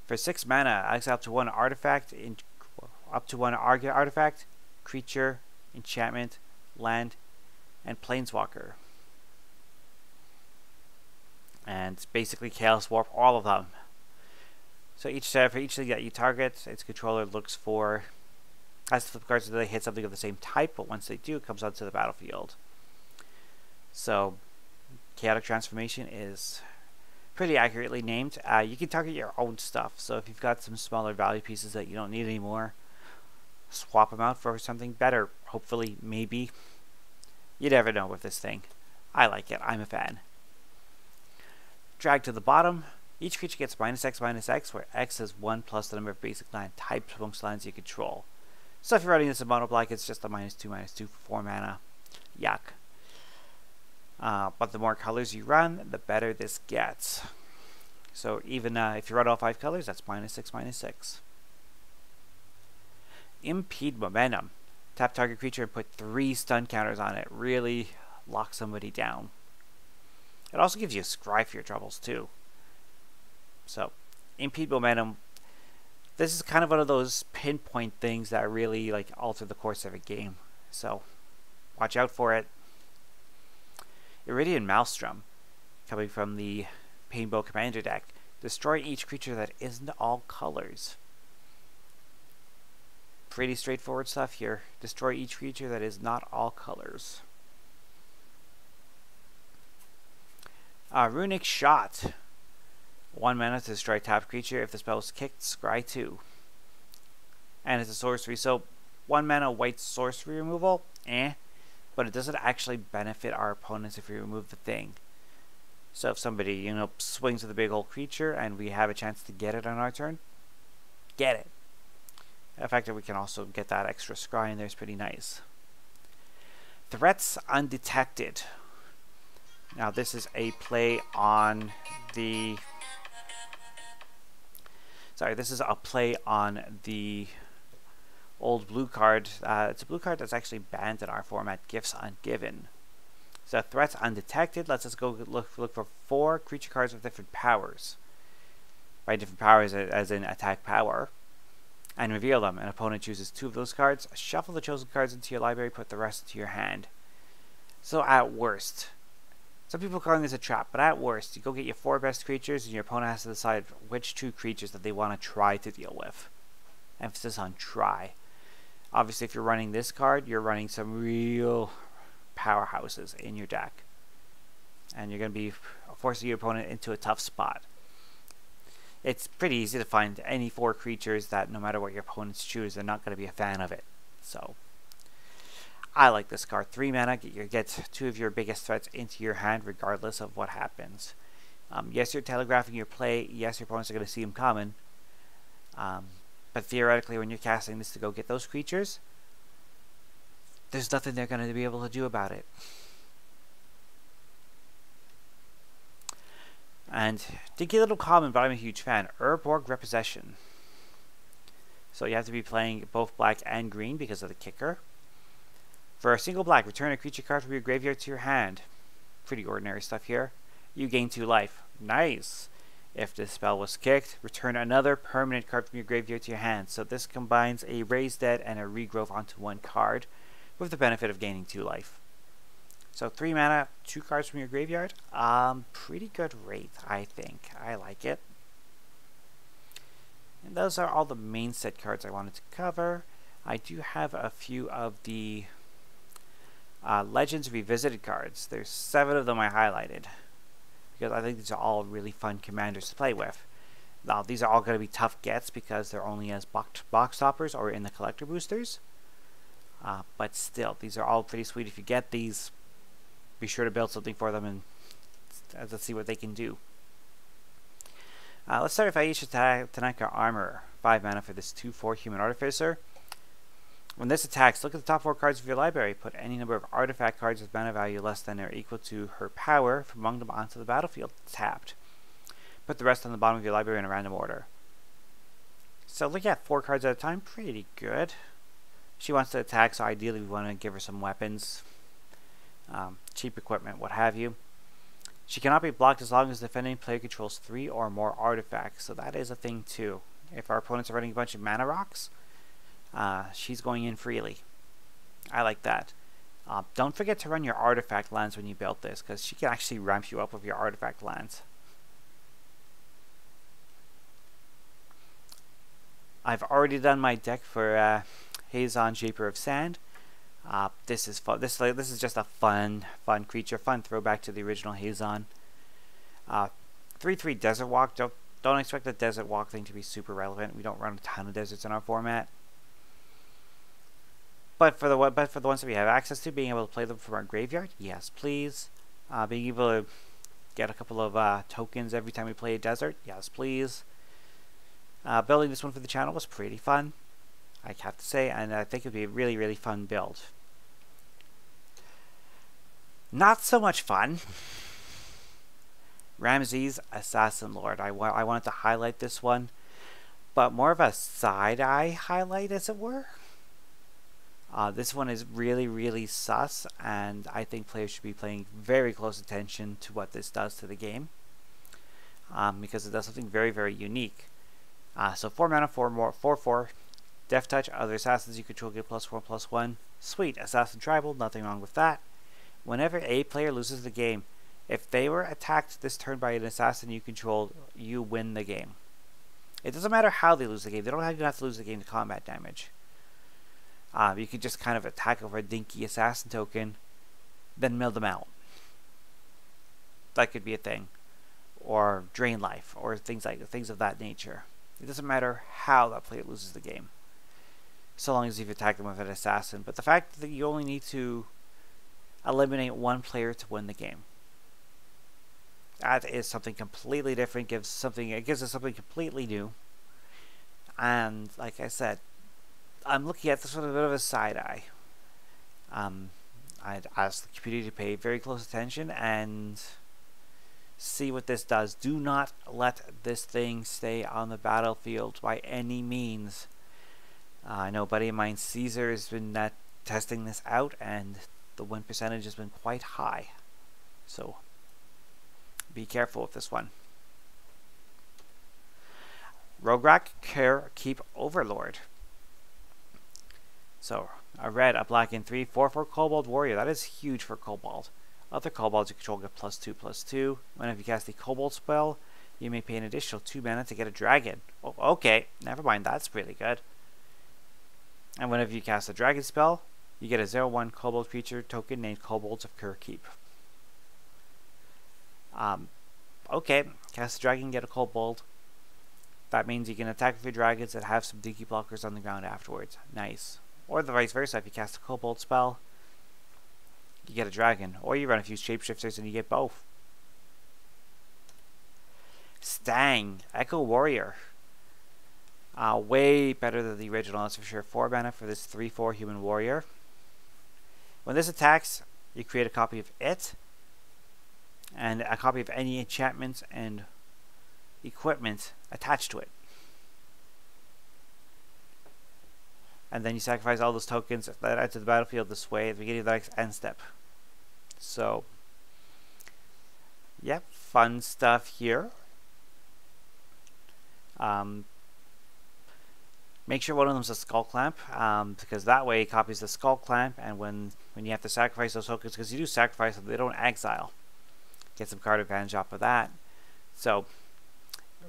For 6 mana, exile up to 1 artifact, artifact, creature, enchantment, land, and planeswalker. And basically Chaos Warp all of them. So for each thing that you target, its controller looks for, has to flip cards until they hit something of the same type, but once they do, it comes onto the battlefield. So Chaotic Transformation is pretty accurately named. You can target your own stuff, so if you've got some smaller value pieces that you don't need anymore, swap them out for something better. Hopefully, maybe. You never know with this thing. I like it. I'm a fan. Drag to the bottom. Each creature gets -X/-X, where X is 1 plus the number of basic land types amongst lands you control. So if you're running this in mono black, it's just a -2/-2 for 4 mana. Yuck. But the more colors you run, the better this gets. So even if you run all 5 colors, that's -6/-6. Impede Momentum. Tap target creature and put 3 stun counters on it. Really lock somebody down. It also gives you a scry for your troubles too. So, Impede Momentum. This is kind of one of those pinpoint things that really like alter the course of a game. So, watch out for it. Iridian Maelstrom, coming from the Painbow Commander deck. Destroy each creature that isn't all colors. Pretty straightforward stuff here. Destroy each creature that is not all colors. Runic Shot. 1 mana to destroy tapped creature. If the spell is kicked, scry 2. And it's a sorcery, so 1 mana white sorcery removal, but it doesn't actually benefit our opponents if we remove the thing. So if somebody, you know, swings with a big old creature and we have a chance to get it on our turn, get it. The fact that we can also get that extra scry in there is pretty nice. Threats Undetected. Now this is a play on the... Sorry, this is a play on the old blue card. It's a blue card that's actually banned in our format, Gifts Ungiven. So Threats Undetected lets us go look for 4 creature cards with different powers. By different powers as in attack power. And reveal them. An opponent chooses 2 of those cards. Shuffle the chosen cards into your library, put the rest into your hand. So at worst, some people are calling this a trap, but at worst, you go get your 4 best creatures and your opponent has to decide which 2 creatures that they want to try to deal with. Emphasis on try. Obviously, if you're running this card, you're running some real powerhouses in your deck. And you're going to be forcing your opponent into a tough spot. It's pretty easy to find any 4 creatures that no matter what your opponents choose, they're not going to be a fan of it. So, I like this card. 3 mana, get 2 of your biggest threats into your hand regardless of what happens. Yes, you're telegraphing your play. Yes, your opponents are going to see them coming. But theoretically, when you're casting this to go get those creatures, there's nothing they're going to be able to do about it. And dinky little common, but I'm a huge fan. Erborg Repossession. So you have to be playing both black and green because of the kicker. For a single black, return a creature card from your graveyard to your hand. Pretty ordinary stuff here. You gain 2 life. Nice. If this spell was kicked, return another permanent card from your graveyard to your hand. So this combines a Raise Dead and a Regrowth onto 1 card, with the benefit of gaining 2 life. So 3 mana, 2 cards from your graveyard. Pretty good rate, I think. I like it. And those are all the main set cards I wanted to cover. I do have a few of the Legends Revisited cards. There's 7 of them I highlighted, because I think these are all really fun commanders to play with. Now, these are all going to be tough gets because they're only as box toppers or in the collector boosters. But still, these are all pretty sweet. If you get these, be sure to build something for them and let's see what they can do. Let's start with Aisha Tanaka Armor. 5 mana for this 2/4 Human Artificer. When this attacks, look at the top 4 cards of your library. Put any number of artifact cards with mana value less than or equal to her power from among them onto the battlefield, tapped. Put the rest on the bottom of your library in a random order. So look at 4 cards at a time, pretty good. She wants to attack, so ideally we want to give her some weapons, cheap equipment, what have you. She cannot be blocked as long as the defending player controls 3 or more artifacts, so that is a thing too. If our opponents are running a bunch of mana rocks, she's going in freely. I like that. Don't forget to run your artifact lands when you build this, because she can actually ramp you up with your artifact lands. I've already done my deck for Hazon Shaper of Sand. This is fun. This is just a fun creature, fun throwback to the original Hazon. 3/3 Desert Walk. Don't expect the Desert Walk thing to be super relevant. We don't run a ton of deserts in our format. But for the ones that we have access to, being able to play them from our graveyard, yes, please. Being able to get a couple of tokens every time we play a desert, yes, please. Building this one for the channel was pretty fun, I have to say, and I think it would be a really, really fun build. Not so much fun. Ramses Assassin Lord. I wanted to highlight this one, but more of a side-eye highlight, as it were. This one is really, really sus, and I think players should be paying very close attention to what this does to the game, because it does something very, very unique. So 4 mana, 4/4, Death Touch. Other assassins you control get +1/+1. Sweet, Assassin Tribal, nothing wrong with that. Whenever a player loses the game, if they were attacked this turn by an assassin you control, you win the game. It doesn't matter how they lose the game. They don't even have to lose the game to combat damage. You could just kind of attack over a dinky assassin token, then mill them out. That could be a thing. Or drain life, or things of that nature. It doesn't matter how that player loses the game, so long as you've attacked them with an assassin. But the fact that you only need to eliminate one player to win the game, that is something completely different. It gives us something completely new. And like I said, I'm looking at this with a bit of a side eye. I'd ask the community to pay very close attention and see what this does. Do not let this thing stay on the battlefield by any means. I know a buddy of mine, Caesar, has been testing this out, and the win percentage has been quite high. So be careful with this one. Rograk Keep Overlord. So a red, a black, and 3/4/4 Kobold Warrior. That is huge for Kobold. Other Kobolds you control get +2/+2. Whenever you cast the Kobold spell, you may pay an additional 2 mana to get a dragon. Oh, okay, never mind, that's really good. And whenever you cast a dragon spell, you get a 0/1 Kobold creature token named Kobolds of Kur Keep. Okay, cast a dragon, get a Kobold. That means you can attack with your dragons that have some dinky blockers on the ground afterwards. Nice. Or the vice versa, if you cast a Kobold spell, you get a dragon. Or you run a few shapeshifters and you get both. Stang, Echo Warrior. Way better than the original, that's for sure. 4 mana for this 3/4 human warrior. When this attacks, you create a copy of it, and a copy of any enchantments and equipment attached to it. And then you sacrifice all those tokens that enter the battlefield this way at the beginning of the next end step. So, yep, fun stuff here. Make sure one of them is a Skull Clamp, because that way it copies the Skull Clamp, and when you have to sacrifice those tokens, because you do sacrifice them, they don't exile. Get some card advantage off of that. So,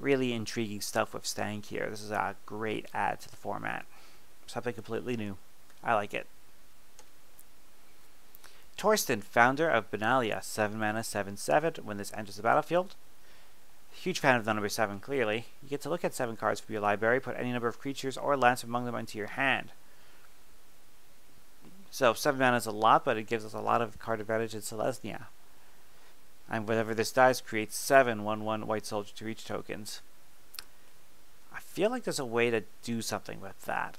really intriguing stuff with Stang here. This is a great add to the format. Something completely new. I like it. Torsten, founder of Banalia, 7 mana, 7/7. When this enters the battlefield, huge fan of the number 7, clearly. You get to look at 7 cards from your library, put any number of creatures or lands among them into your hand. So 7 mana is a lot, but it gives us a lot of card advantage in Selesnya. And whenever this dies, creates 7 1/1 White Soldier to reach tokens. I feel like there's a way to do something with that.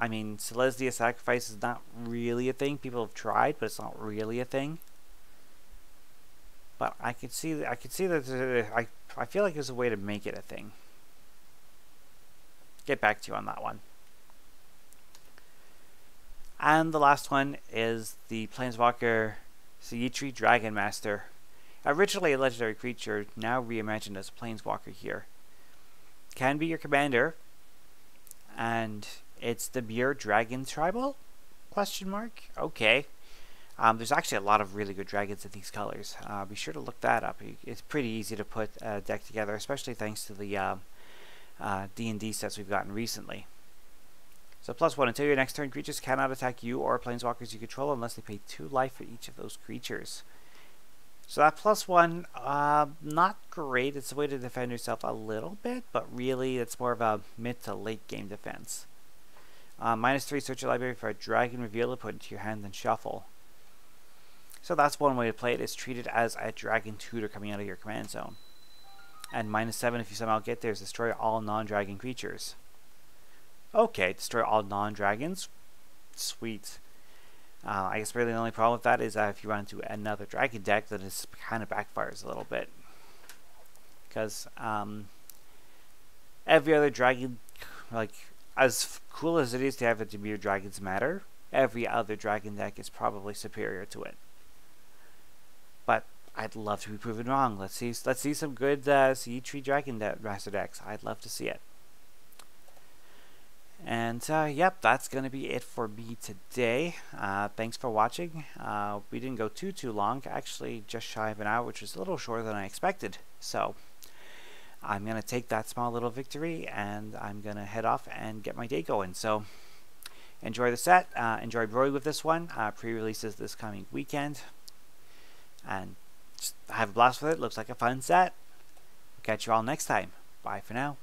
I mean, Selesnya sacrifice is not really a thing. People have tried, but it's not really a thing. But I can see that I feel like there's a way to make it a thing. Get back to you on that one. And the last one is the Planeswalker Sietri Dragon Master. Originally a legendary creature, now reimagined as a Planeswalker here. Can be your commander, and it's the Muir Dragon Tribal? Question mark? Okay. There's actually a lot of really good dragons in these colors. Be sure to look that up. It's pretty easy to put a deck together, especially thanks to the D&D sets we've gotten recently. So +1, until your next turn, creatures cannot attack you or planeswalkers you control unless they pay 2 life for each of those creatures. So that +1, not great. It's a way to defend yourself a little bit, but really it's more of a mid to late game defense. -3, search your library for a dragon, reveal it, put it into your hand, then shuffle. So that's one way to play it, is treat it as a dragon tutor coming out of your command zone. And -7, if you somehow get there, is destroy all non-dragon creatures. Okay, destroy all non-dragons. Sweet. I guess really the only problem with that is if you run into another dragon deck, that it kind of backfires a little bit. Because every other dragon, like, as cool as it is to have the Dimir Dragons Matter, every other dragon deck is probably superior to it. But I'd love to be proven wrong. Let's see some good Sea Tree Dragon Master decks. I'd love to see it. And yep, that's going to be it for me today. Thanks for watching. We didn't go too long, actually just shy of an hour, which was a little shorter than I expected. So I'm going to take that small little victory and I'm going to head off and get my day going. So enjoy the set, enjoy brewing with this one. Pre-releases this coming weekend. And just have a blast with it. Looks like a fun set. We'll catch you all next time. Bye for now.